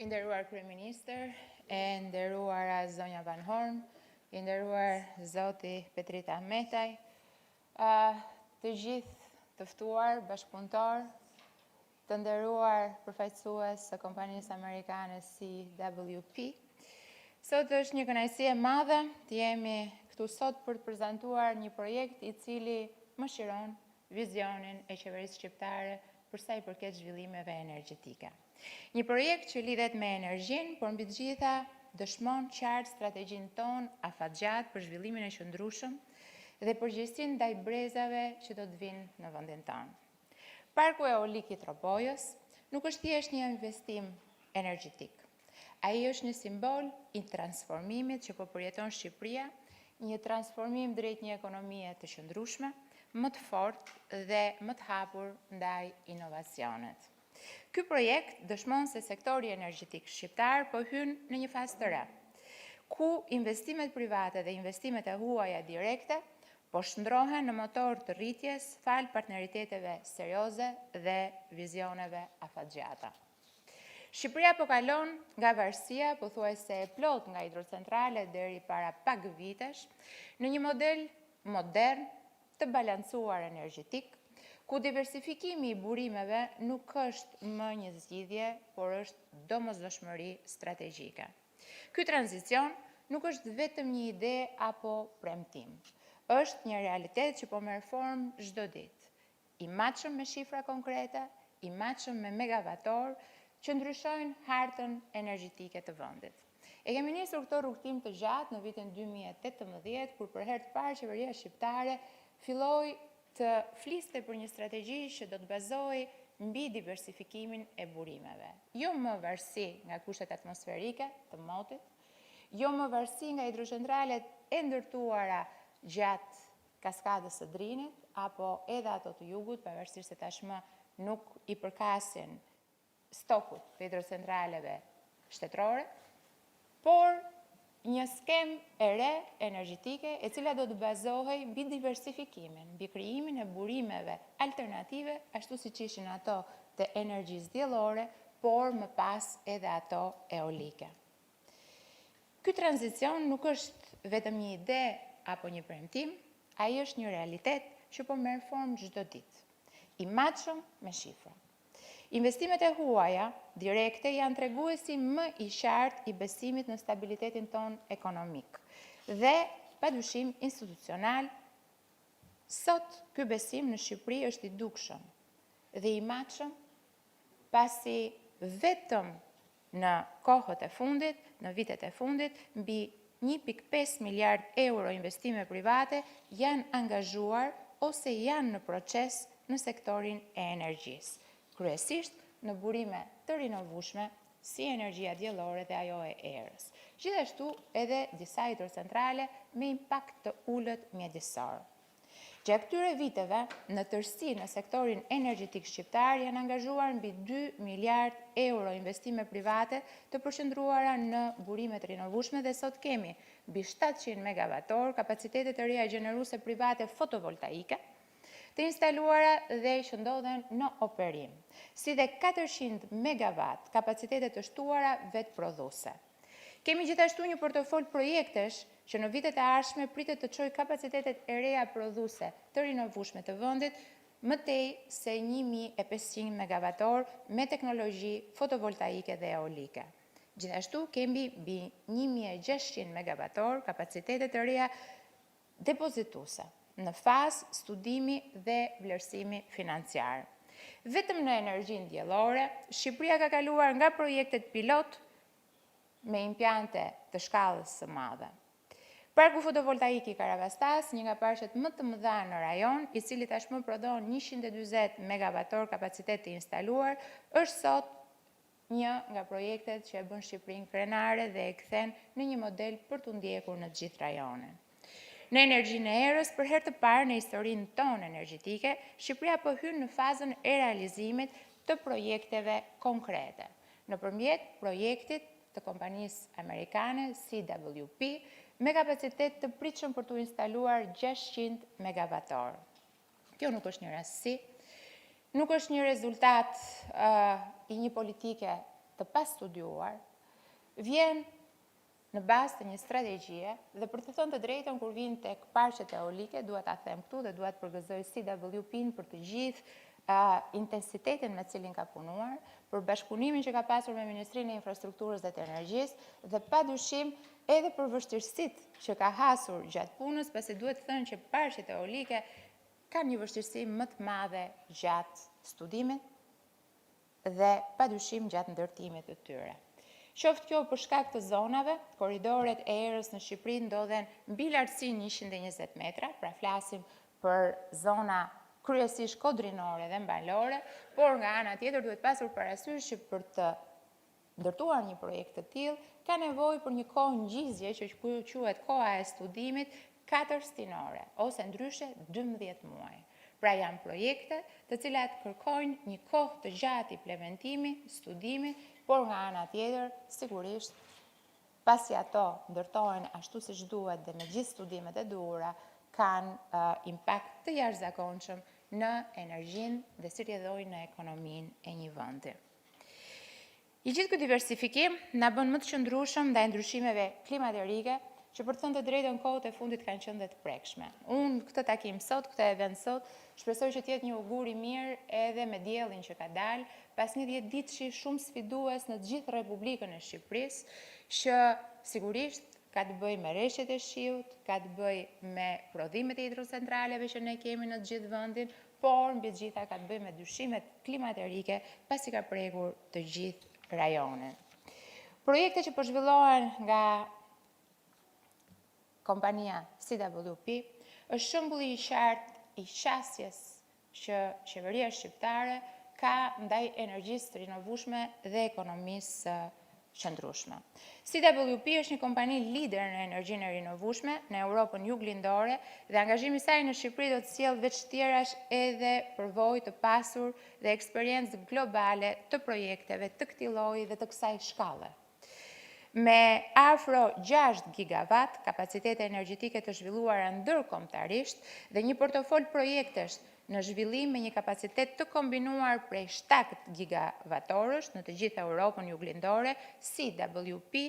I nderuar kryeministër, e nderuara zonja Van Horn, I nderuar zoti Petrita Ahmetaj, të gjithë të ftuar, bashkëpunëtor, të nderuar përfaqësues së kompanisë amerikane CWP. Sot është një kënaqësi e madhe të jemi këtu sot për të prezantuar një projekt I cili mëshiron vizionin e qeverisë shqiptare për sa I përket zhvillimeve energjetike. Një projekt që lidhet me energjinë, por mbi të gjitha dëshmon qartë strategjinë tonë afatgjatë për zhvillimin e qëndrueshëm dhe përgjegjësinë ndaj brezave që do të vinë në vendin tonë. Parku eolik I Tropojës nuk është thjesht një investim energjetik. Ai është një simbol I transformimit që po përjeton Shqipëria, një transformim drejt një ekonomie të qëndrueshme, më të fortë dhe më të hapur ndaj inovacionet. Ky projekt dëshmon se sektori energjetik shqiptar po hyn në një fazë të re, ku investimet private dhe investimet e huaja direkte po shndrohen në motor të rritjes fal partneriteteve serioze dhe vizioneve afatgjata. Shqipëria po kalon nga varësia pothuajse e plot nga hidrocentrale deri para pak vitesh në një model modern të balancuar energjetik, ku diversifikimi I burimeve nuk është më një zgjidhje, por është domosdoshmëri strategjike. Ky tranzicion nuk është vetëm një ide apo premtim. Është një realitet që po merr formë çdo ditë. I matshëm me shifra konkrete, I matshëm me megavator që ndryshojnë hartën energjetike të vendit. E kemi nisur këtë rrugtim të gjatë në vitin 2018, kur për herë të parë qeveria shqiptare filloi të fliste për një strategji që do të bazohej mbi diversifikimin e burimeve. Jo më varësi nga kushtet atmosferike të motit, jo më varësi nga hidrocentralet e ndërtuara gjatë kaskadës së Drinit, apo edhe ato të jugut, pavarësisht se tashmë nuk I përkasin stokut të hidrocentraleve shtetërore, por një skem e re energjetike e cila do të bazohej mbi diversifikimin, mbi krijimin e burimeve alternative, ashtu siç ishin ato të energjisë diellore, por më pas edhe ato eolike. Ky tranzicion nuk është vetëm një ide apo një premtim, ai është një realitet që po merr formë çdo ditë, I matshëm me shifra. Investimet e huaja direkte janë treguesi më I qartë I besimit në stabilitetin ton ekonomik dhe padyshim institucional. Sot ky besim në Shqipëri është I dukshëm dhe I matshëm, pasi vetëm në kohët e fundit, në vitet e fundit, mbi 1.5 miliard euro investime private janë angazhuar ose janë në proces në sektorin e energjisë. Kryesisht në burime të rinovueshme si energjia diellore dhe ajo e erës. Gjithashtu edhe disa hidrocentrale me impakt të ulët mjedisor. Gjatë këtyre viteve, në tërësi në sektorin energjetik shqiptar janë angazhuar mbi 2 miliard euro investime private të përqendruara në burime të rinovueshme dhe sot kemi mbi 700 megavator kapacitete të reja gjeneruese private fotovoltaike të instaluara dhe që ndodhen në operim, si dhe 400 megawatt kapacitete të shtuara vetë prodhuese. Kemi gjithashtu një portofol projektesh që në vitet e ardhshme pritet të çojë kapacitetet e reja prodhuese të rinovueshme të vendit më tej se 1500 megavator me teknologji fotovoltaike dhe eolike. Gjithashtu kemi mbi 1600 megavator kapacitete të reja depozituese në fazë studimi dhe vlerësimi financiar. Vetëm në energjinë diellore, Shqipëria ka kaluar nga projektet pilot me impiante të shkallës së madhe. Parku fotovoltaik I Karavastas, një nga parqet më të mëdha në rajon, I cili tashmë prodhon 140 megavator kapacitet të instaluar, është sot një nga projektet që e bën Shqipërinë krenare dhe e kthen në një model për t'u ndjekur në të gjithë rajonin. Në energjinë e erës, për herë të parë në historinë tonë energjetike, Shqipëria po hyn në fazën e realizimit të projekteve konkrete, nëpërmjet projektit të kompanisë amerikane CWP me kapacitet të pritshëm për t'u instaluar 600 megavator. Kjo nuk është një rastësi, nuk është një rezultat I një politike të pastudiuar, vjen në bazë të një strategjie dhe për të thënë të drejtën kur vjen tek parqet eolike, dua ta them këtu dhe dua të përgëzoj CWP-n për të gjithë intensitetin me cilin ka punuar, për bashkëpunimin që ka pasur me Ministrinë e Infrastrukturës dhe të Energjisë dhe padyshim edhe për vështirësitë që ka hasur gjatë punës, pasi duhet thënë që parqet eolike kanë një vështirësi më të madhe gjatë studimit dhe padyshim gjatë ndërtimit të tyre. Qoftë kjo për shkak të zonave, korridoret e erës në Shqipëri ndodhen mbi lartësinë 120 metra, pra flasim për zona kryesisht kodrinore dhe mbalore, por nga ana tjetër duhet pasur parasysh që për të ndërtuar një projekt të tillë ka nevojë për një kohë ngjizje që quhet koha e studimit 4 stinore ose ndryshe 12 muaj. Pra janë projekte të cilat kërkojnë një kohë të gjatë implementimi, studimi, por nga ana tjetër sigurisht pasi ato ndërtohen ashtu siç duhet dhe me gjithë studimet e duhura kanë impakt të jashtëzakonshëm në energjinë dhe si rrjedhojnë në ekonominë e një vendi. I gjithë ky diversifikim na bën më të qëndrueshëm ndaj ndryshimeve klimaterike që për të thënë të drejtën kohët e fundit kanë qenë dhe të prekshme. Unë këtë takim sot, këtë event sot, shpresoj që të jetë një augur i mirë edhe me diellin që ka dalë pas një 10 ditëshi shumë sfidues në të gjithë Republikën e Shqipërisë, që sigurisht ka të bëjë me rreshtet e shiut, ka të bëjë me prodhimet e hidrocentraleve që ne kemi në të gjithë vendin, por mbi të gjitha ka të bëjë me ndryshimet klimaterike pasi ka prekur të gjithë rajonin. Projekte që po zhvillohen nga kompania CWP është shembulli i qartë i qasjes që qeveria shqiptare ka ndaj energjisë të rinovueshme dhe ekonomisë qëndrueshme. CWP është një kompani lider në energjinë e rinovueshme në Europën juglindore dhe angazhimi i saj në Shqipëri do të sjellë veç tjerash edhe përvojë të pasur dhe eksperiencë globale të projekteve të këtij lloji dhe të kësaj shkalle. Me afro 6 gigawatt kapacitete energjetike të zhvilluara ndërkombëtarisht dhe një portofol projektesh në zhvillim me një kapacitet të kombinuar prej 7 gigawattorësh në të gjithë Europën juglindore, CWP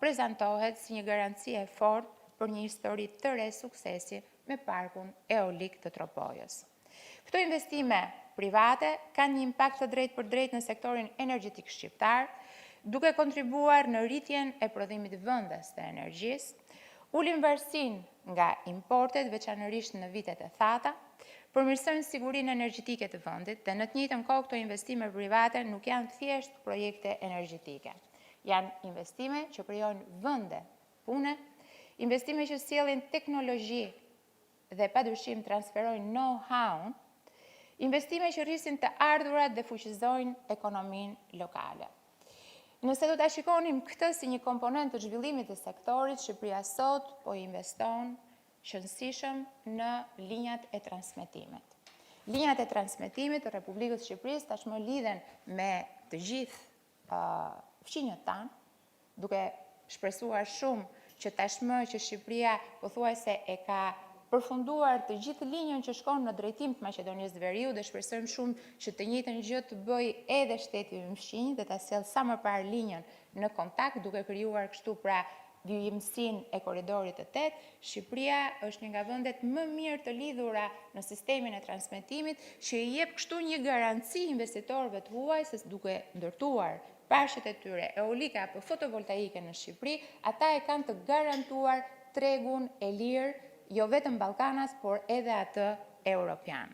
prezantohet si një garanci e fortë për një histori të re suksesi me parkun eolik të Tropojës. Këto investime private kanë një impakt të drejtë për drejtë në sektorin energjetik shqiptar, duke kontribuar në rritjen e prodhimit vendas të energjisë, ulin varësinë nga importet, veçanërisht në vitet e thata, përmirësojnë sigurinë energjetike të vendit dhe në të njëjtën kohë këto investime private nuk janë thjesht projekte energjetike. Janë investime që krijojnë vende pune, investime që sjellin teknologji dhe padyshim transferojnë know-how, investime që rrisin të ardhurat dhe fuqizojnë ekonominë lokale. Nëse do ta shikonim këtë si një komponent të zhvillimit të sektorit, Shqipëria sot po investon qëndësishëm në linjat e transmetimit. Linjat e transmetimit të Republikës Shqipërisë tashmë lidhen me të gjithë fqinjët tanë, duke shpresuar shumë që tashmë që Shqipëria pothuajse e ka përfunduar të gjithë linjën që shkon në drejtim të Maqedonisë Veriut dhe shpresojmë shumë që të njëjtën gjë të bëjë edhe shteti Mëshqinj dhe ta sjellë sa më parë linjën në kontakt duke krijuar kështu pra vijimësinë e korridorit të 8, Shqipëria është një nga vendet më mirë të lidhura në sistemin e transmetimit që i jep kështu një garanci investitorëve të huaj se duke ndërtuar parqet e tyre eolike apo fotovoltaike në Shqipëri, ata e kanë të garantuar tregun e lirë, jo vetëm Ballkanas, por edhe atë europian.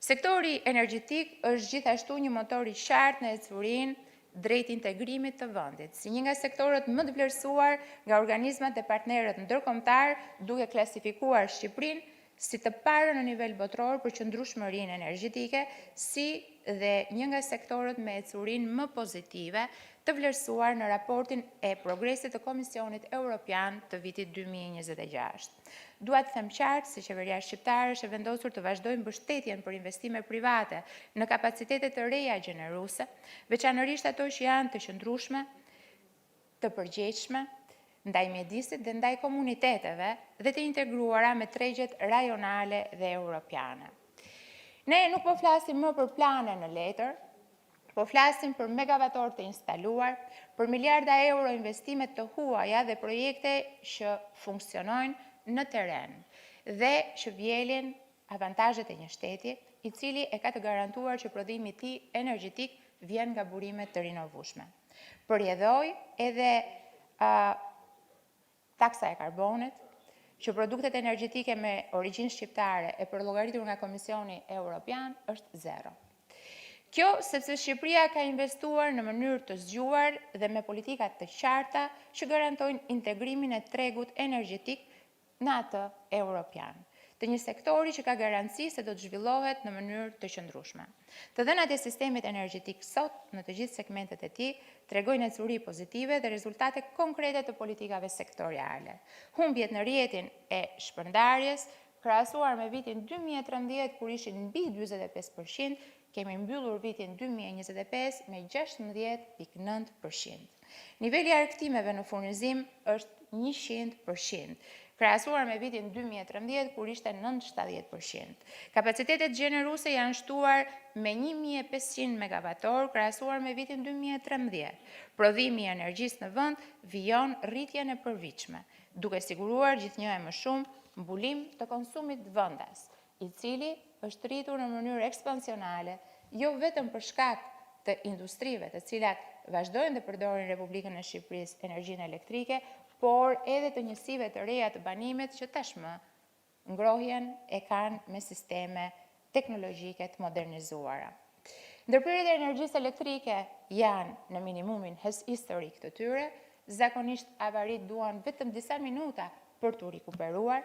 Sektori energjetik është gjithashtu një motor i qartë në ecurinë drejt integrimit të vendit, si një nga sektorët më të vlerësuar nga organizmat e partnerët ndërkombëtar, duke klasifikuar Shqipërinë si të parë në nivel botror për qëndrueshmërinë energjetike, si dhe një nga sektorët me ecurinë më pozitive të vlerësuar në raportin e progresit të Komisionit Evropian të vitit 2026. Dua të them qartë se qeveria shqiptare është e vendosur të vazhdojë mbështetjen për investime private në kapacitete të reja gjeneruese, veçanërisht ato që janë të qëndrueshme, të përgjegjshme ndaj mjedisit dhe ndaj komuniteteve dhe të integruara me tregjet rajonale dhe europiane. Ne nuk po flasim më për plane në letër, Po flasim për megavator të instaluar, për miliarda euro investimet të huaja dhe projekte që funksionojnë në teren dhe që vjelin avantajet e një shteti, i cili e ka të garantuar që prodhimi i tij energjetik vjen nga burimet të rinovueshme. Përjedhoj edhe taksa e karbonit, që produktet energjetike me origjinë shqiptare e përllogaritur nga Komisioni Evropian është 0. Kjo sepse Shqipëria ka investuar në mënyrë të zgjuar dhe me politikat të qarta që garantojnë integrimin e tregut energjetik në atë evropian, të një sektori që ka garanci se do të zhvillohet në mënyrë të qëndrueshme. Të dhënat e sistemit energjetik sot në të gjithë segmentet e tij tregojnë ecuri pozitive dhe rezultate konkrete të politikave sektoriale. Humbjet në rrjetin e shpërndarjes, krahasuar me vitin 2013 kur ishin mbi 45%, kemi mbyllur vitin 2025 me 16,9%. Niveli argëtimeve në furnizim është 100%, krahasuar me vitin 2013 kur ishte 90%. Kapacitetet gjeneruese janë shtuar me 1500 megavator, krahasuar me vitin 2013. Prodhimi i energjisë në vend vijon rritjen e përvitshme, duke siguruar gjithnjë e më shumë mbulim të konsumit vendas, i cili është rritur në mënyrë ekspansionale, jo vetëm për shkak të industrive të cilat vazhdojnë të përdorin Republikën e Shqipërisë energjinë elektrike, por edhe të njësive të reja të banimit që tashmë ngrohjen e kanë me sisteme teknologjike të modernizuara. Ndërprerjet e energjisë elektrike janë në minimumin historik të tyre, zakonisht avarit duan vetëm disa minuta për të rikuperuar.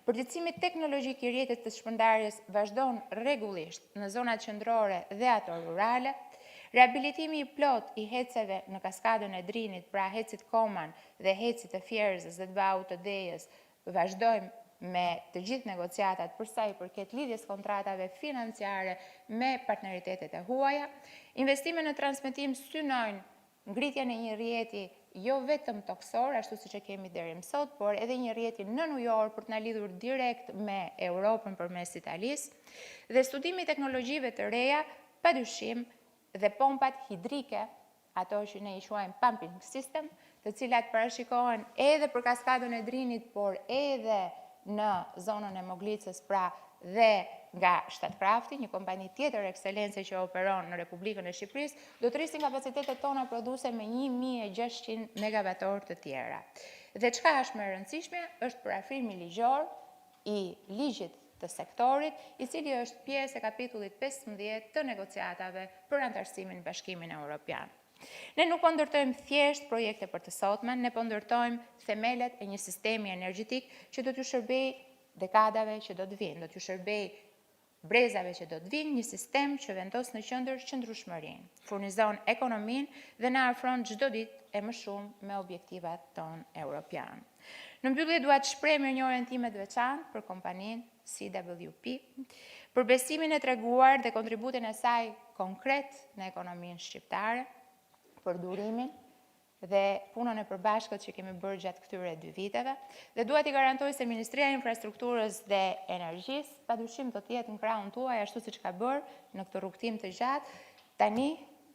Përgjithësimi teknologjik i rrjetit të shpërndarjes vazhdon rregullisht në zonat qendrore dhe ato rurale. Rehabilitimi i plot i heceve në kaskadën e Drinit, pra hecit Koman dhe hecit të Fjerëzës dhe të Baut të Dejës, vazhdojmë me të gjithë negociatat për sa i përket lidhjes kontratave financiare me partneritetet e huaja. Investimet në transmetim synojnë ngritjen e një rrjeti jo vetëm toksor, ashtu siç e kemi deri më sot, por edhe një rrjeti në ujor për të na lidhur direkt me Europën përmes Italisë, dhe studimi i teknologjive të reja, padyshim, dhe pompat hidrike, ato që ne i quajmë pumping system, të cilat parashikohen edhe për kaskadën e Drinit, por edhe në zonën e Moglicës, pra dhe nga Shtatkrafti, një kompani tjetër ekselence që operon në Republikën e Shqipërisë, do të rrisin kapacitetet tona produse me 1600 megavator të tjera. Dhe çka është më e rëndësishme, është parafrimi ligjor i ligjit të sektorit, i cili është pjesë e kapitullit 15 të negociatave për antarësimin në Bashkimin Evropian. Ne nuk po ndërtojmë thjesht projekte për të sotmen, ne po ndërtojmë themelet e një sistemi energjetik që do t'ju shërbej dekadave që do të vinë, do t'ju shërbej brezave që do të vinë, një sistem që vendos në qendër qëndrueshmërinë, furnizon ekonominë dhe na afron çdo ditë e më shumë me objektivat tonë evropian. Në mbyllje dua të shpreh mirënjohjen time të veçantë për kompaninë CWP, për besimin e treguar dhe kontributin e saj konkret në ekonominë shqiptare, për durimin dhe punën e përbashkët që kemi bërë gjatë këtyre 2 viteve, dhe dua t'i garantoj se Ministria e Infrastrukturës dhe Energjisë padyshim do të jetë në krahun tuaj, ashtu siç ka bërë në këtë rrugtim të gjatë, tani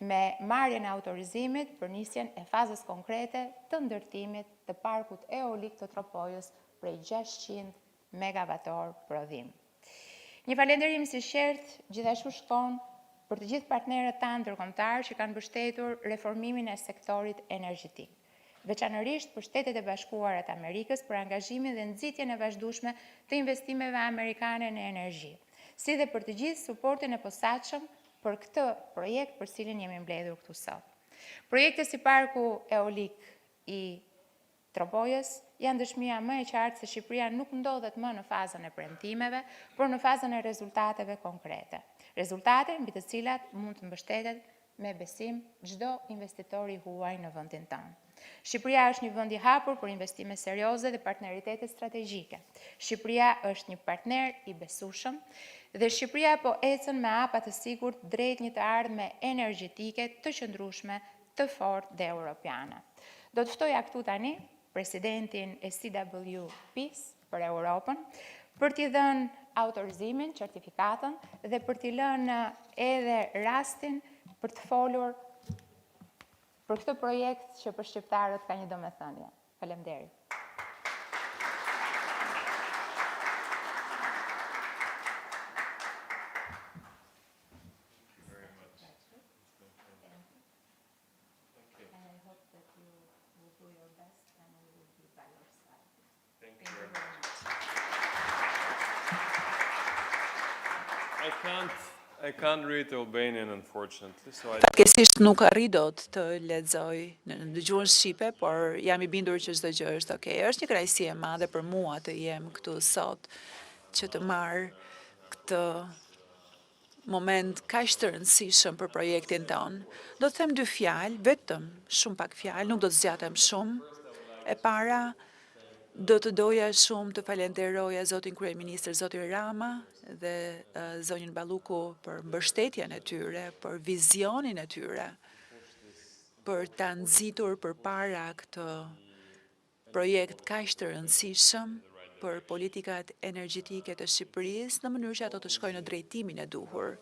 me marrjen e autorizimit për nisjen e fazës konkrete të ndërtimit të parkut eolik të Tropojës prej 600 megavator prodhim. Një falënderim si shert gjithashtu shkon për të gjithë partnerët tanë ndërkombëtar që kanë mbështetur reformimin e sektorit energjetik, veçanërisht për Shtetet e Bashkuara të Amerikës për angazhimin dhe nxitjen e vazhdueshme të investimeve amerikane në energji, si dhe për të gjithë suportin e posaçëm për këtë projekt për cilin jemi mbledhur këtu sot. Projekte si parku eolik i Tropojës janë dëshmia më e qartë se Shqipëria nuk ndodhet më në fazën e premtimeve, por në fazën e rezultateve konkrete. Rezultate mbi të cilat mund të mbështetet me besim çdo investitor i huaj në vendin tonë. Shqipëria është një vend i hapur për investime serioze dhe partneritete strategjike. Shqipëria është një partner i besueshëm dhe Shqipëria po ecën me hapa të sigurt drejt një të ardhme energjetike të qëndrueshme, të fortë dhe europiane. Do të ftoja këtu tani presidentin e CWP-s për Europën, për t'i dhënë autorizimin, certifikatën dhe për t'i lënë edhe rastin për të folur për këtë projekt që për shqiptarët ka një domethënie. Faleminderit. I can't read Albanian, unfortunately, so I... Fakesisht nuk arri dot të lexoj në dëgjuar shqipe, por jam i bindur që çdo gjë është okay. Është një kënaqësi e madhe për mua të jem këtu sot, që të marr këtë moment kaq të rëndësishëm për projektin ton. Do të them dy fjalë, vetëm shumë pak fjalë, nuk do të zgjatem shumë. E para, do të doja shumë të falenderoja zotin kryeministër, zotin Rama dhe zonjën Balluku për mbështetjen e tyre, për vizionin e tyre, për ta nxitur përpara këtë projekt kaq të rëndësishëm për politikat energjetike të Shqipërisë në mënyrë që ato të shkojnë në drejtimin e duhur.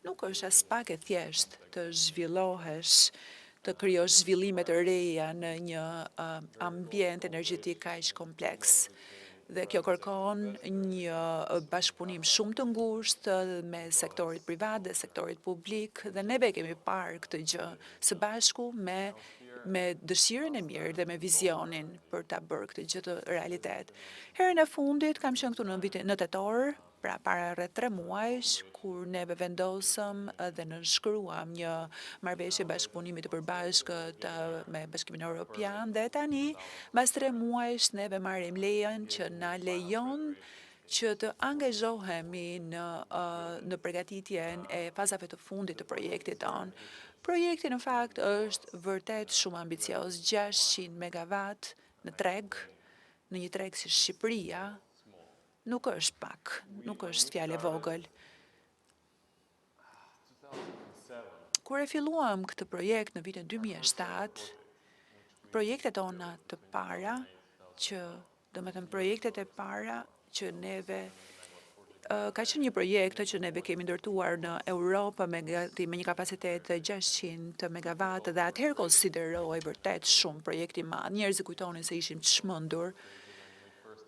Nuk është as pak e thjeshtë të zhvillohesh, të krijosh zhvillime të reja në një ambient energjetik kaq kompleks. Dhe kjo kërkon një bashkëpunim shumë të ngushtë me sektorit privat dhe sektorit publik, dhe neve kemi parë këtë gjë së bashku me dëshirën e mirë dhe me vizionin për ta bërë këtë gjë të realitet. Herën e fundit kam qenë këtu në tetor, pra para rreth 3 muajsh, kur neve vendosëm dhe nënshkruam një marrëveshje bashkëpunimi të përbashkët me Bashkimin Evropian, dhe tani, mbas 3 muajsh, neve marrim lejen që na lejon që të angazhohemi në përgatitjen e fazave të fundit të projektit ton. Projekti në fakt është vërtet shumë ambicioz, 600 megawatt në treg, në një treg si Shqipëria, nuk është pak, nuk është fjalë e vogël. Kur e filluam këtë projekt në vitin 2007, projektet tona të para, projektet e para që neve ka qenë një projekt që neve kemi ndërtuar në Europë me një kapacitet të 600 megawatt, dhe atëherë konsideroi vërtet shumë projekti i madh. Njerëzit kujtonin se ishim të çmendur.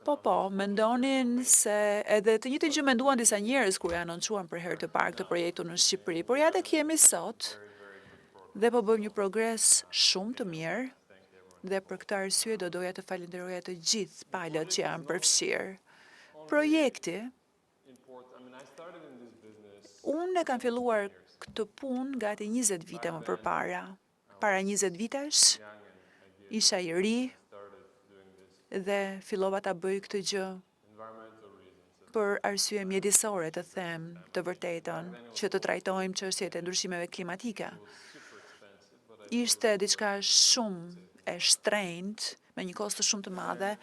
Po, mendonin se edhe të njëjtën gjë menduan disa njerëz kur e anoncuan për herë të parë këtë projektin në Shqipëri, por ja tek jemi sot dhe po bëjmë një progres shumë të mirë, dhe për këtë arsye do doja të falenderoja të gjithë palët që janë përfshirë. Projekti, unë e kam filluar këtë punë gati 20 vite më përpara. Para 20 vitesh, isha i ri, dhe fillova ta bëj këtë gjë për arsye mjedisore, të them të vërtetën, që të trajtojmë çështjet e ndryshimeve klimatike. Ishte diçka shumë e shtrenjtë, me një kosto shumë të madhe,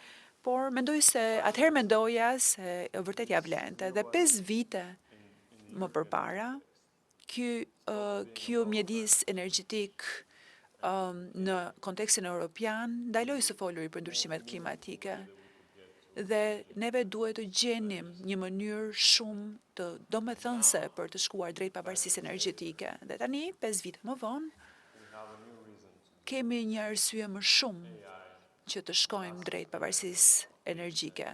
por atëherë mendoja se vërtet ja vlente. Dhe 5 vite më përpara, ky mjedis energjetik në kontekstin europian, ndaloi së foluri për ndryshimet klimatike. Dhe neve duhet të gjenim një mënyrë shumë të domethënëse për të shkuar drejt pavarësisë energjetike. Dhe tani, 5 vite më vonë, kemi një arsye më shumë që të shkojmë drejt pavarësisë energjike.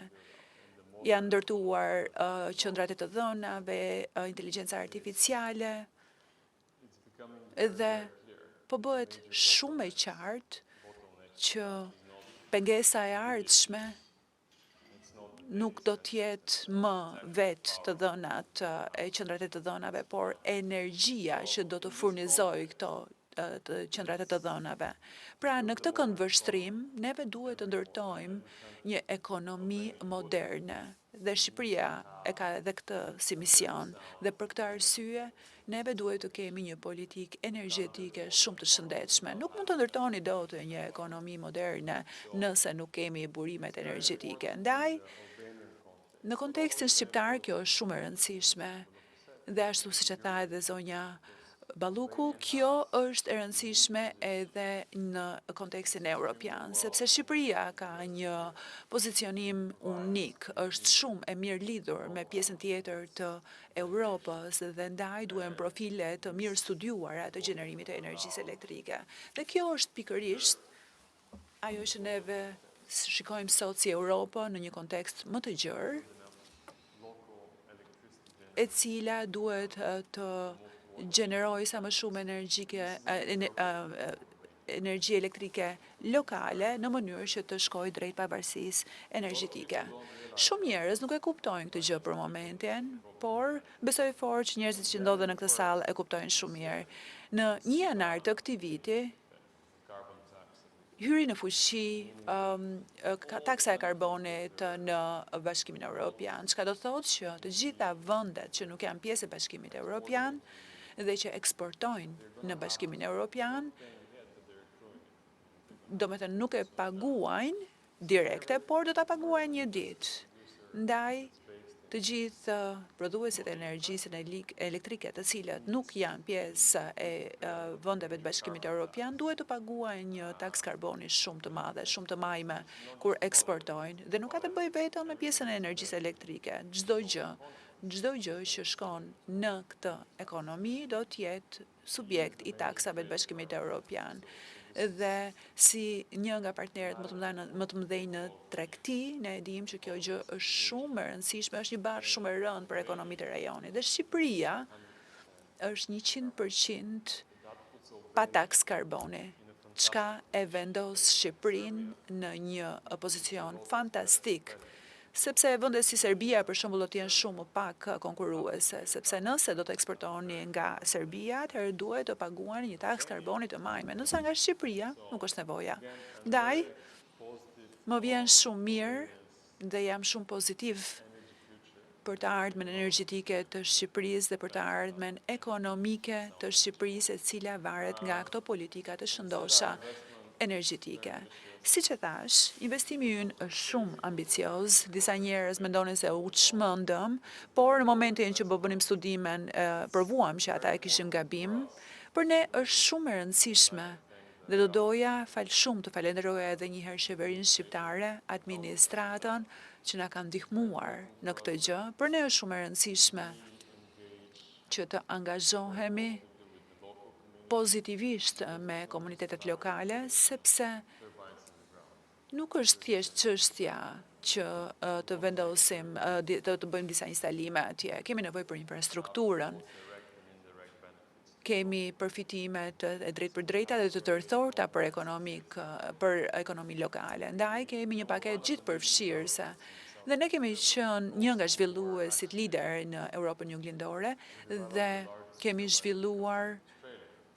Janë ndërtuar qendrat e të dhënave, inteligjenca artificiale, dhe po bëhet shumë e qartë që pengesa e ardhshme nuk do t'jetë më vetë të dhënat e qendrat e të dhënave, por energjia që do të furnizojë këto të qendrat e të dhënave. Pra, në këtë këndvështrim, neve duhet të ndërtojmë një ekonomi moderne, dhe Shqipëria e ka edhe këtë si mision, dhe për këtë arsye, neve duhet të kemi një politikë energjetike shumë të shëndetshme. Nuk mund të ndërtoni dot një ekonomi moderne nëse nuk kemi burimet energjetike. Ndaj, në kontekstin shqiptar, kjo është shumë e rëndësishme, dhe ashtu siç e tha edhe zonja Balluku, kjo është e rëndësishme edhe në kontekstin evropian, sepse Shqipëria ka një pozicionim unik, është shumë e mirë lidhur me pjesën tjetër të Europës dhe ndaj duhen profile të mirë studiuara të gjenerimit të energjisë elektrike. Dhe kjo është pikërisht ajo që neve shikojmë sot si Europa në një kontekst më të gjerë, e cila duhet të gjeneroj sa më shumë energji elektrike lokale në mënyrë që të shkoj drejt pavarësisë energjetike. Shumë njerëz nuk e kuptojnë këtë gjë për momentin, por besoj fort që njerëzit që ndodhen në këtë sallë e kuptojnë shumë mirë. Në 1 janar të këtij viti, hyri në fuqi taksa e karbonit në Bashkimin Evropian, çka do thotë që të gjitha vendet që nuk janë pjesë e Bashkimit Evropian dhe që eksportojnë në Bashkimin Evropian, do me të nuk e paguajnë direkte, por do ta paguajnë një ditë. Ndaj, të gjithë prodhuesit e energjisë elektrike, të cilët nuk janë pjesë e vendeve të Bashkimit Evropian, duhet të paguajnë një taks karboni shumë të madhe, shumë të majme kur eksportojnë, dhe nuk ka të bëjë vetëm me pjesën e energjisë elektrike. Çdo gjë që shkon në këtë ekonomi do të jetë subjekt i taksave të Bashkimit Evropian. Dhe si një nga partnerët më të mëdhenj në tregti, ne e dimë që kjo gjë është shumë e rëndësishme, është një barë shumë e rëndë për ekonomitë e rajonit. Dhe Shqipëria është 100% pa taks karboni, çka e vendos Shqipërinë në një pozicion fantastik, sepse vendet si Serbia për shembull do të jenë shumë pak konkurruese, sepse nëse do të eksportoni nga Serbia, atëherë duhet të paguani një taks karboni të majme, nëse nga Shqipëria nuk është nevoja. Ndaj, më vjen shumë mirë dhe jam shumë pozitiv për të ardhmen energjetike të Shqipërisë dhe për të ardhmen ekonomike të Shqipërisë, e cila varet nga këto politika të shëndosha energjetike. Siç e thash, investimi ynë është shumë ambicioz, disa njerëz mendonin se u çmendëm, por në momentin që bënim studimin, provuam që ata e kishin gabim. Për ne është shumë e rëndësishme dhe do doja shumë të falenderoja edhe një herë qeverinë shqiptare, administratën që na kanë ndihmuar në këtë gjë. Për ne është shumë e rëndësishme që të angazhohemi pozitivisht me komunitetet lokale, sepse nuk është thjesht çështja që të vendosim, të bëjmë disa instalime atje. Kemi nevojë për infrastrukturën, kemi përfitimet e drejt për drejta dhe të tërthorta për ekonomi lokale. Ndaj kemi një paketë gjithë përfshirëse. Dhe ne kemi qenë një nga zhvilluesit lider në Europën Juglindore dhe kemi zhvilluar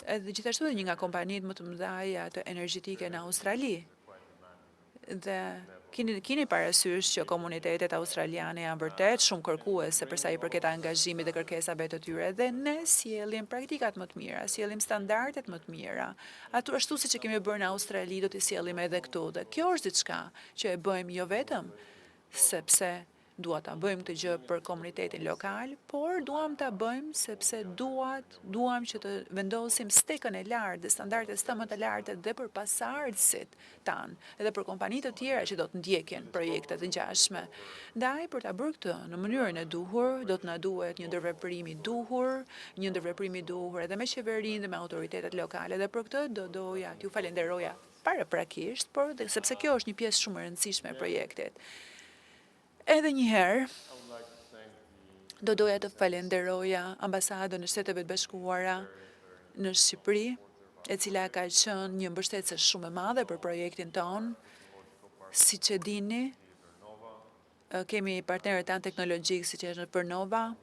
edhe gjithashtu dhe një nga kompanitë më të mëdha të energjetike në Australi. Dhe keni parasysh që komunitetet australiane janë vërtet shumë kërkuese përsa i përket angazhimit dhe kërkesave të tyre, dhe ne sjellim praktikat më të mira, sjellim standardet më të mira. Ashtu siç e kemi bërë në Australi, do t'i sjellim edhe këtu. Dhe kjo është diçka që e bëjmë jo vetëm sepse dua ta bëjmë këtë gjë për komunitetin lokal, por duam ta bëjmë sepse duam që të vendosim stekën e lartë dhe standardet më të larta dhe për pasardhësit tanë, edhe për kompanitë të tjera që do të ndjekin projekte të ngjashme. Ndaj për ta bërë këtë në mënyrën e duhur, do të na duhet një ndërveprim i duhur edhe me qeverinë dhe me autoritetet lokale, dhe për këtë do doja t'ju falenderoja paraprakisht, por sepse kjo është një pjesë shumë e rëndësishme e projektit. Edhe një herë, do doja të falenderoja ambasadën e Shteteve të Bashkuara në Shqipëri, e cila ka qenë një mbështetëse shumë e madhe për projektin ton. Siç e dini, kemi partnerët tanë teknologjik siç është Vernova.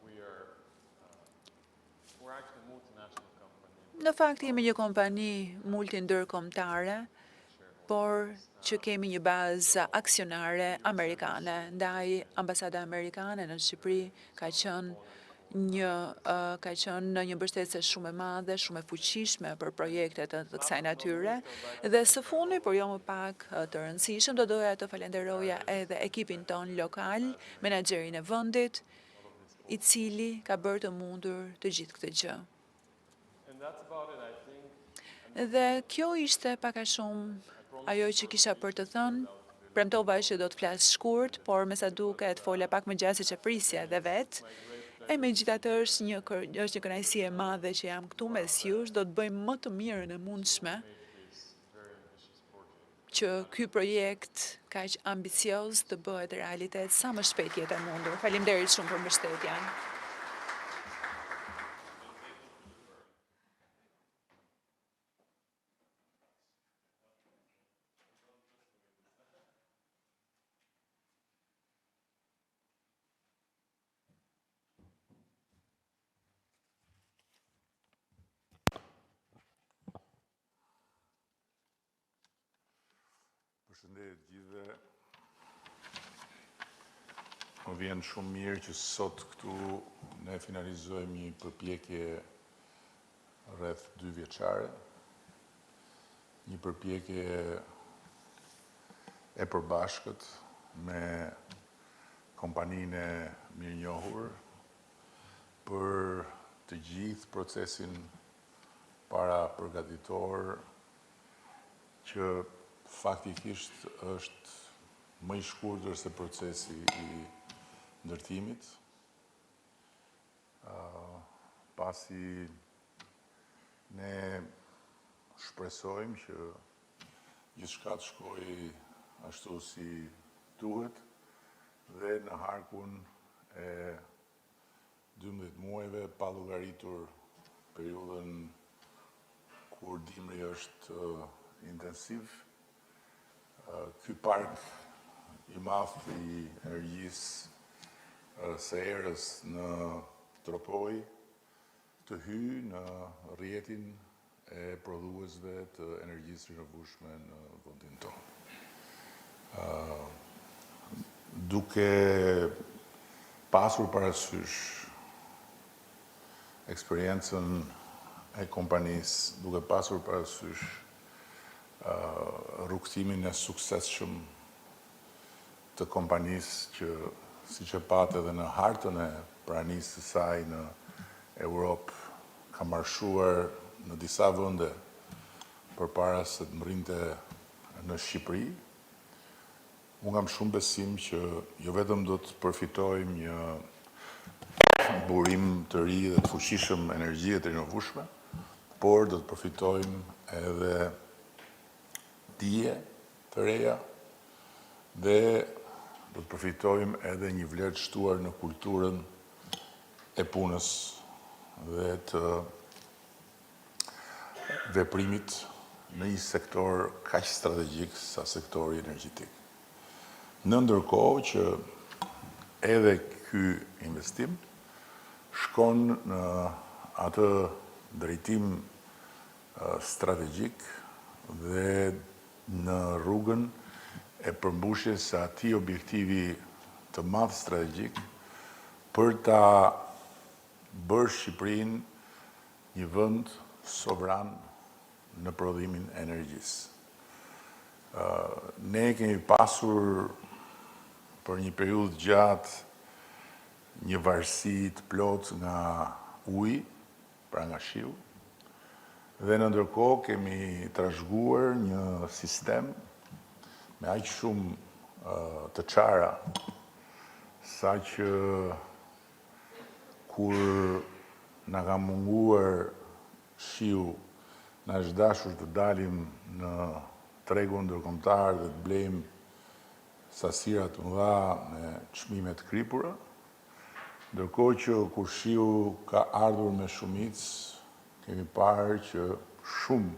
Në fakt jemi një kompani multindërkombëtare, por që kemi një bazë aksionare amerikane. Ndaj ambasada amerikane në Shqipëri ka qenë një mbështetëse shumë e madhe, shumë e fuqishme për projekte të kësaj natyre. Dhe së fundi, por jo më pak të rëndësishëm, do doja të falenderoja edhe ekipin ton lokal, menaxherin e vendit, i cili ka bërë të mundur të gjithë këtë gjë. And that's about it, I think. Dhe kjo ishte pak a shumë ajo që kisha për të thënë. Premtova që do të flas shkurt, por me sa duket fola pak më gjatë se që prisja dhe vetë. E megjithatë është një kënaqësi e madhe që jam këtu mes jush, do të bëjmë më të mirën e mundshme që ky projekt kaq ambicioz të bëhet realitet sa më shpejt jetë e mundur. Faleminderit shumë për mbështetjen. Përshëndetje të gjithëve. Më vjen shumë mirë që sot këtu ne finalizojmë një përpjekje rreth 2 vjeçare, një përpjekje e përbashkët me kompaninë e mirënjohur për të gjithë procesin para përgatitor që faktikisht është më i shkurtër se procesi i ndërtimit, pasi ne shpresojmë që gjithçka të shkojë ashtu si duhet dhe në harkun e 12 muajve pa llogaritur periudhën kur dimri është intensiv. Ky park i madh i energjisë së erës në Tropoj të hyjë në rrjetin e prodhuesve të energjisë rinovueshme në vendin tonë. Duke pasur parasysh eksperiencën e kompanisë, duke pasur parasysh rrugtimin e suksesshëm të kompanisë që siç e patë edhe në hartën e pranisë së saj në Europë ka marshuar në disa vende përpara se të mrinte në Shqipëri, unë kam shumë besim që jo vetëm do të përfitojmë një burim të ri dhe të fuqishëm energjie të rinovueshme, por do të përfitojmë edhe dije të reja dhe do të përfitojmë edhe një vlerë të shtuar në kulturën e punës dhe të veprimit në një sektor kaq strategjik sa sektori energjetik. Në ndërkohë që edhe ky investim shkon në atë drejtim strategjik dhe në rrugën e përmbushjes së atij objektivi të madh strategjik për ta bërë Shqipërinë një vend sovran në prodhimin e energjisë. Ne kemi pasur për një periudhë gjatë një varësi të plotë nga uji, pra nga shiu, dhe në ndërkohë kemi trashëguar një sistem me aq shumë të çara sa që kur na ka munguar shiu, na është dashur të dalim në tregun ndërkombëtar dhe të blejmë sasira të mëdha me çmime të kripura, ndërkohë që kur shiu ka ardhur me shumicë, kemi parë që shumë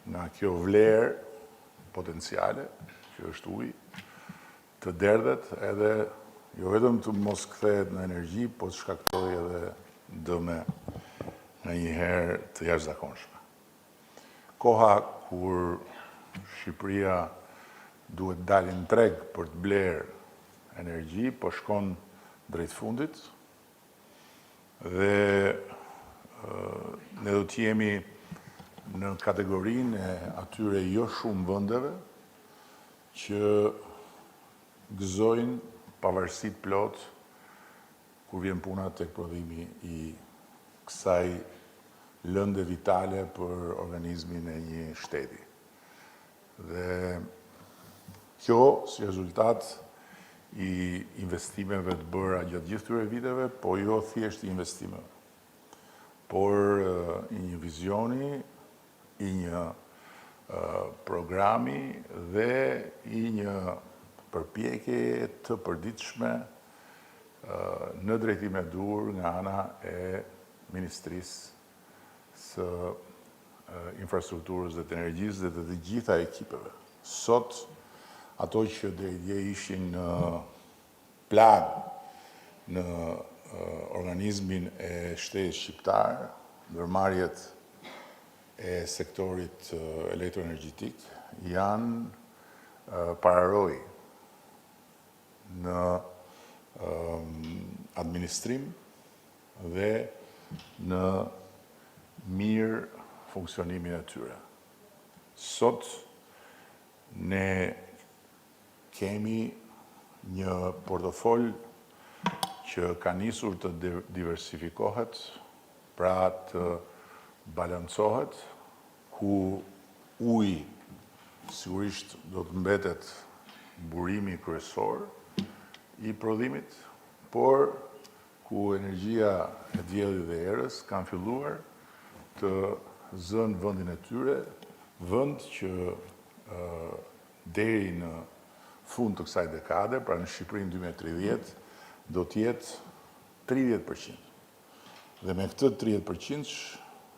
nga kjo vlerë potenciale, që është uji, të derdhet edhe jo vetëm të mos kthehet në energji, po të shkaktojë edhe dëme në një herë të jashtëzakonshme. Koha kur Shqipëria duhet dalë në treg për të blerë energji, po shkon drejt fundit dhe ne do të jemi në kategorinë e atyre jo shumë vendeve që gëzojnë pavarësitë plot kur vjen puna tek prodhimi i kësaj lëndë vitale për organizmin e një shteti. Dhe kjo si rezultat i investimeve të bëra gjatë gjithë këtyre viteve, po jo thjesht i investimeve, por i një vizioni, i një programi dhe i një përpjekje të përditshme në drejtim e dur nga ana e Ministrisë së infrastrukturës dhe të energjisë dhe të gjitha ekipeve. Sot, ato që dje ishin në plan në organizmin e shtetit shqiptar, ndërmarrjet e sektorit elektroenergjetik janë pararoj në administrim dhe në mirë funksionimin e tyre. Sot ne kemi një portofol që ka nisur të diversifikohet, pra të balancohet, ku uji sigurisht do të mbetet burimi kryesor i prodhimit, por ku energjia e diellit dhe erës kanë filluar të zënë vendin e tyre, vend që deri në fund të kësaj dekade, pra në Shqipërinë 2030, do të jetë 30%. Dhe me këtë 30%,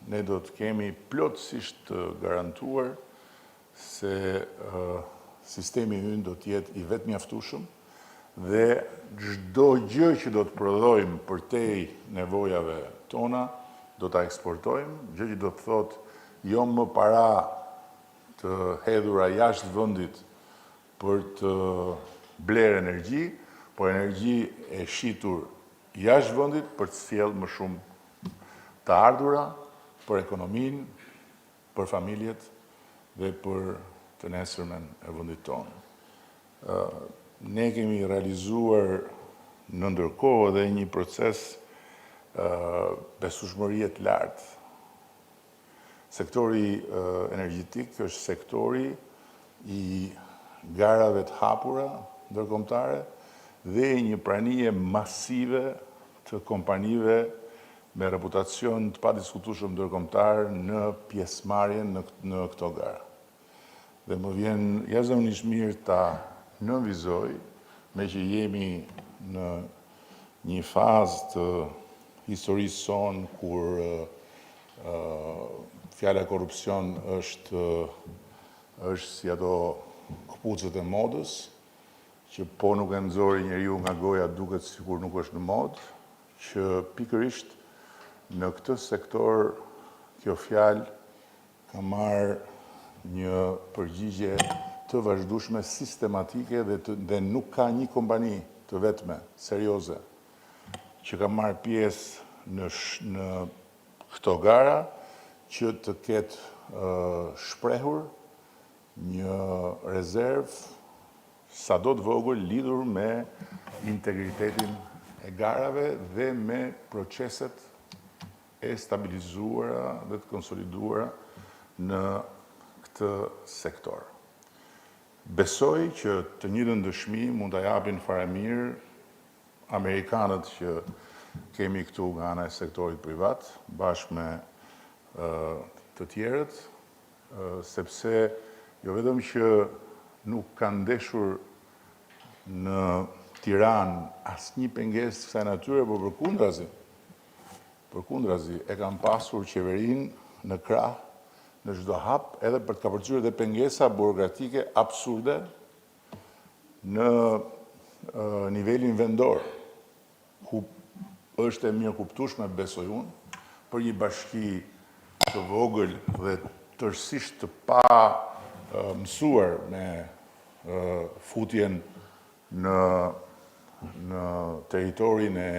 ne do të kemi plotësisht të garantuar se sistemi ynë do të jetë i vetë mjaftueshëm dhe çdo gjë që do të prodhojmë përtej nevojave tona, do ta eksportojmë, gjë që do të thotë jo më para të hedhura jashtë vendit për të blerë energji, por energji e shitur jashtë vendit për të sjellë më shumë të ardhura për ekonominë, për familjet dhe për të nesërmen e vendit tonë. Ne kemi realizuar në ndërkohë edhe një proces besueshmërie të lartë. Sektori energjetik është sektori i garave të hapura ndërkombëtare dhe një pranie masive të kompanive me reputacion të padiskutueshëm ndërkombëtar në pjesëmarrjen në këto gara. Dhe më vjen jashtëzakonisht mirë ta nënvizoj, me që jemi në një fazë të historisë sonë kur fjala korrupsion është si ato këpucët e modës, që po nuk e nxori njeriu nga goja duket sikur nuk është në modë, që pikërisht në këtë sektor kjo fjalë ka marrë një përgjigje të vazhdueshme, sistematike dhe nuk ka një kompani të vetme, serioze, që ka marrë pjesë në këto gara që të ketë shprehur një rezervë sado të vogël lidhur me integritetin e garave dhe me proceset e stabilizuara dhe të konsoliduara në këtë sektor. Besoj që të njëjtën dëshmi mund ta japin faramirë amerikanët që kemi këtu nga ana e sektorit privat, bashkë me të tjerët, sepse jo vetëm që nuk kanë ndeshur në Tiranë asnjë pengesë kësaj natyre, por përkundrazi e kanë pasur qeverinë në krah në çdo hap, edhe për të kapërcyer dhe pengesa burokratike absurde në nivelin vendor, ku është e mirë kuptueshme, besoj unë, për një bashki të vogël dhe tërësisht të pa mësuar me futjen në territorin e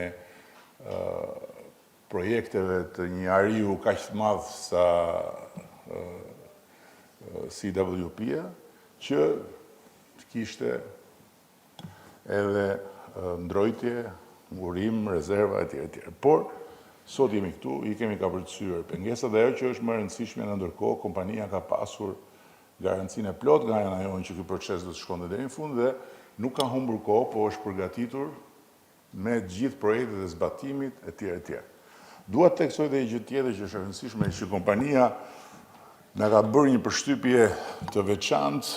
projekteve të një ariu kaq të madh sa CWP-a, që kishte edhe ndrojtje, ngurim, rezerva etj. Por Sot jemi këtu, i kemi ka përcyer. Pengesat dhe ajo që është më e rëndësishme në ndërkohë, kompania ka pasur garancinë e plot nga ana jonë që ky proces do të shkonte deri në fund dhe nuk ka humbur kohë, po është përgatitur me gjithë projektet e zbatimit etj etj. Dua të theksoj edhe një gjë tjetër që është e rëndësishme, që kompania na ka bërë një përshtypje të veçantë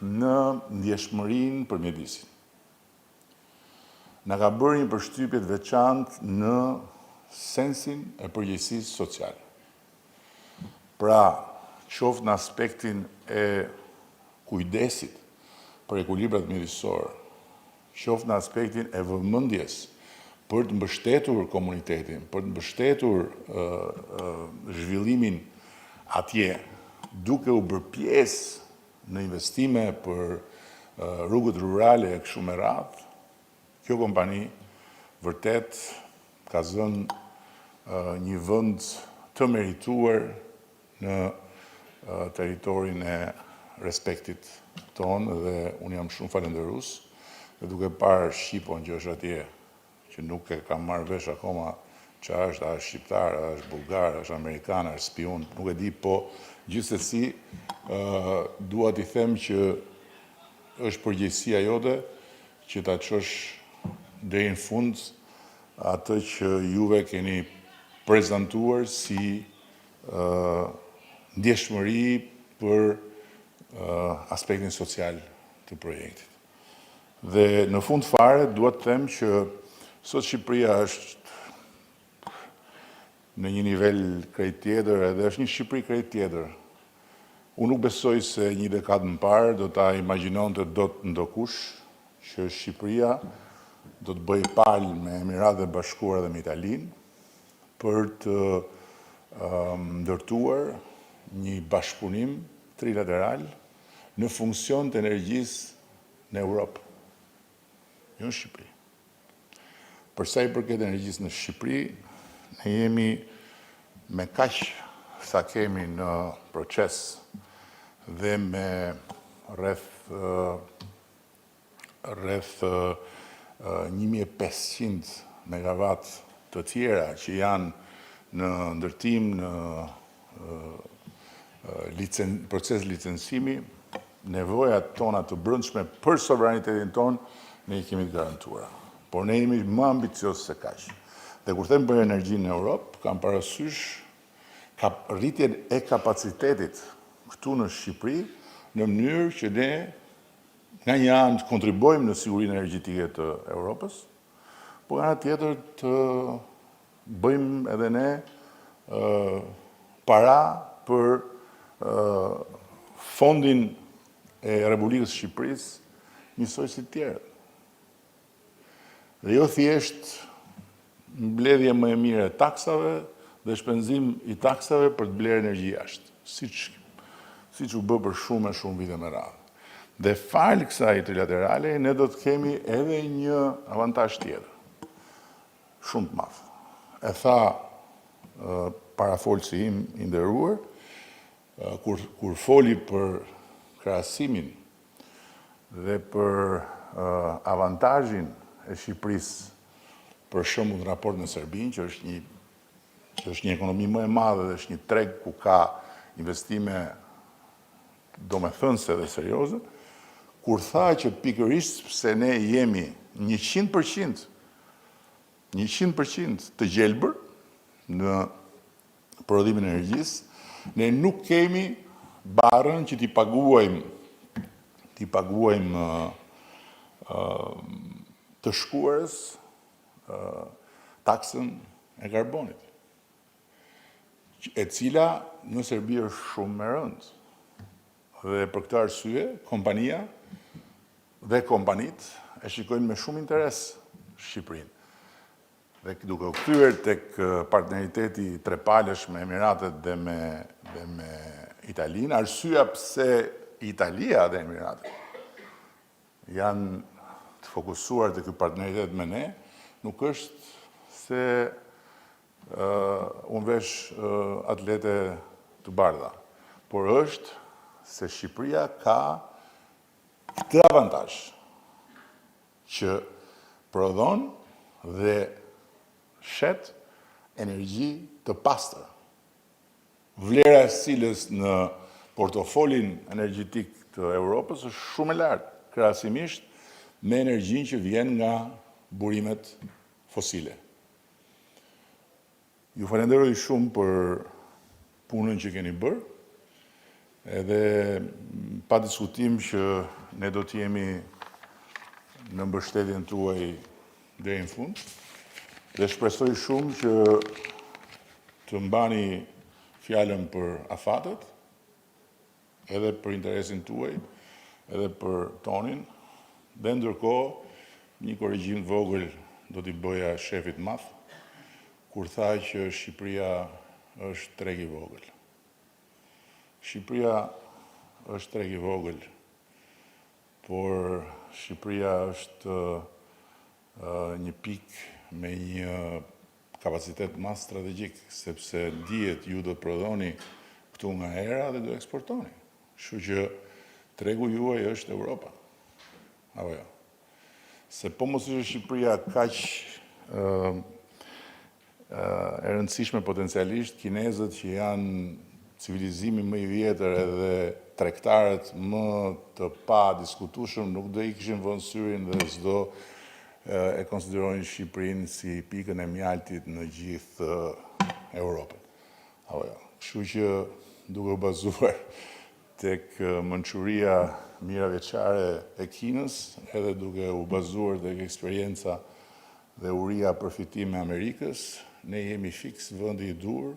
në ndjeshmërinë për mjedisin. Na ka bërë një përshtypje të veçantë në sensin e përgjegjësisë sociale. Pra, qoftë në aspektin e kujdesit për ekuilibrat mjedisor, qoftë në aspektin e vëmendjes për të mbështetur komunitetin, për të mbështetur zhvillimin atje, duke u bërë pjesë në investime për rrugët rurale e kështu me radhë, kjo kompani vërtet ka zënë një vend të merituar në territorin e respektit tonë dhe unë jam shumë falenderues dhe duke parë Shqipon që është atje, që nuk e kam marrë vesh akoma që a është shqiptar, a është bulgar, a është amerikan, a është spion, nuk e di, po gjithsesi dua t'i them që është përgjegjësia jote që ta çosh deri në fund atë që juve keni prezantuar si ndjeshmëri për aspektin social të projektit. Dhe në fund fare, duhet të them që sot Shqipëria është në një nivel krejt tjetër, edhe është një Shqipëri krejt tjetër. Unë nuk besoj se një dekadë më parë do ta imagjinonte dot ndokush që Shqipëria do të bëj palë me Emiratet e Bashkuara dhe me Italinë për të ndërtuar një bashkëpunim trilateral në funksion të energjisë në Europë, jo në Shqipëri. Për sa i përket energjisë në Shqipëri, ne jemi me kaq sa kemi në proces dhe me rreth 1500 megawatt të tjera që janë në ndërtim, në proces licencimi, nevojat tona të brendshme për sovranitetin ton ne i kemi të garantuara. Por ne jemi më ambiciozë se kaq. Dhe kur them për energjinë në Europë, kam parasysh rritjen e kapacitetit këtu në Shqipëri në mënyrë që ne nga një anë të kontribuojmë në sigurinë energjetike të Europës, por nga ana tjetër të bëjmë edhe ne para për fondin e Republikës Shqipërisë njësoj si të tjerët. Dhe jo thjesht mbledhje më e mire e taksave dhe shpenzim i taksave për të blerë energji jashtë, siç u bë për shumë e shumë vite me radhë. Dhe falë kësaj trilaterale, ne do të kemi edhe një avantazh tjetër, shumë të madh. E tha parafolsi im i nderuar, kur foli për krahasimin dhe për avantazhin e Shqipërisë për shembull në raport me Serbinë, që është një ekonomi më e madhe dhe është një treg ku ka investime domethënëse dhe serioze, kur tha që pikërisht pse ne jemi 100% të gjelbër në prodhimin e energjisë, ne nuk kemi barën që t'i paguajmë të shkuarës taksën e karbonit, e cila në Serbi është shumë më rëndë. Dhe për këtë arsye, kompania dhe kompanit e shikojnë me shumë interes Shqipërinë. Dhe duke u kthyer tek partneriteti trepalësh me Emiratet dhe me Italinë, arsyeja pse Italia dhe Emiratet janë të fokusuar te ky partneritet me ne, nuk është se unë vesh atlete të bardha, por është se Shqipëria ka këtë avantazh që prodhon dhe shet energji të pastër. Vlera e cilës në portofolin energjetik të Europës është shumë e lartë, krahasimisht me energjinë që vjen nga burimet fosile. Ju falenderoj shumë për punën që keni bërë, edhe pa diskutim që ne do të jemi në mbështetjen tuaj deri në fund, dhe shpresoj shumë që të mbani fjalën për afatet, edhe për interesin tuaj, edhe për tonin, dhe ndërkohë një korrigjim të vogël do t'i bëja shefit madh, kur tha që Shqipëria është treg i vogël. Shqipëria është treg i vogël, por Shqipëria është një pikë me një kapacitet më strategjik, sepse dihet ju do të prodhoni këtu nga era dhe do eksportoni. Kështu që tregu juaj është Europa. Apo jo. Se po mos është Shqipëria kaq e rëndësishme potencialisht, kinezët që janë civilizimi më i vjetër edhe tregtarët më të pa diskutueshëm nuk do i kishin vënë syrin dhe s'do e konsiderojnë Shqipërinë si pikën e mjaltit në gjithë Europën. Apo jo. Kështu që duke u bazuar tek mençuria miraveçare e Kinës, edhe duke u bazuar tek eksperienca dhe uria përfitime e Amerikës, ne jemi fiks vendi i dur,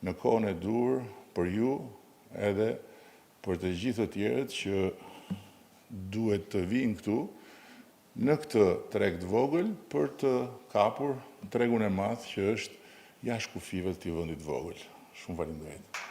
në kohën e dur për ju edhe për të gjithë të tjerët që duhet të vinë këtu në këtë treg të vogël për të kapur tregun e madh që është jashtë kufive të këtij vendi të vogël. Shumë faleminderit.